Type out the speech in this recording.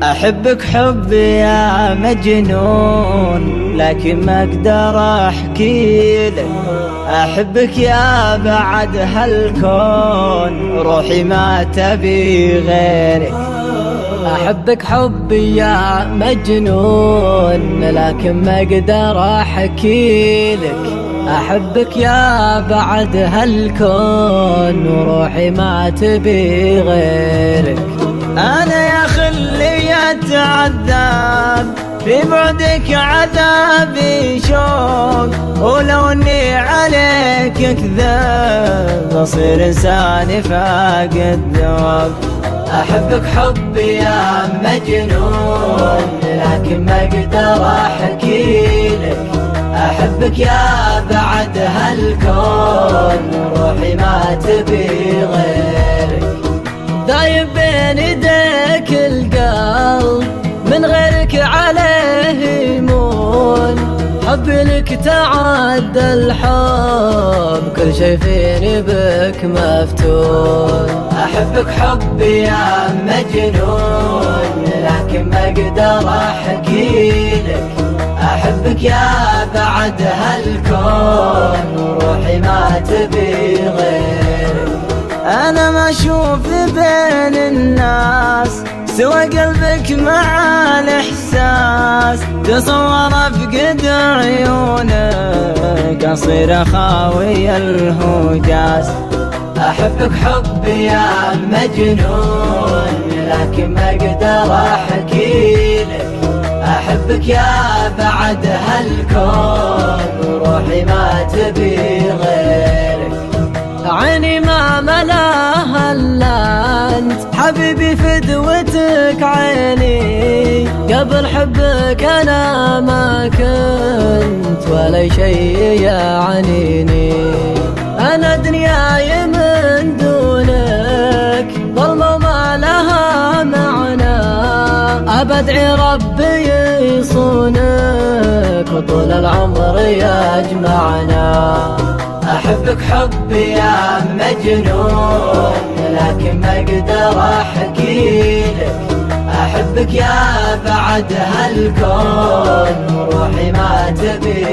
أحبك حبي يا مجنون لكن ما أقدر أحكي لك. أحبك يا بعد هالكون روحي ما تبي غيرك. أحبك حبي يا مجنون لكن ما أقدر أحكي لك. أحبك يا بعد هالكون وروحي ما تبي غيرك. أنا يا خلي أتعذب في بعدك عذابي شوق، ولو إني عليك كذاب أصير إنسان فاقد ذوق. أحبك حبي يا مجنون لكن ما أقدر أحكي لك. أحبك يا بعد هالكون روحي ما تبي غيرك. دايب بين يديك القلب من غيرك عليه يمون. حبي لك تعدى الحب كل شي فيني بك مفتون. أحبك حبي يا مجنون لكن ما أقدر أحكي لك. أحبك يا بعد هالكون روحي ما تبي غيرك. أنا ما أشوف بين الناس سوى قلبك مع الإحساس. تصور أفقد عيونك أصير خاوي الهجاس. أحبك حبي يا مجنون لكن ما أقدر أحكي لك. أحبك يا بعد هالكون روحي ما تبي غيرك. عيني ما ملاها إلا أنت حبيبي فدوتك عيني. قبل حبك أنا ما كنت ولا شيء يعنيني. أنا دنياي من دونك ظلمة وما لها معنى. أبدعي ربي يصونك وطول العمر يجمعنا. أحبك حبي يا مجنون لكن ما أقدر أحكي لك. أحبك يا بعد هالكون روحي ما تبي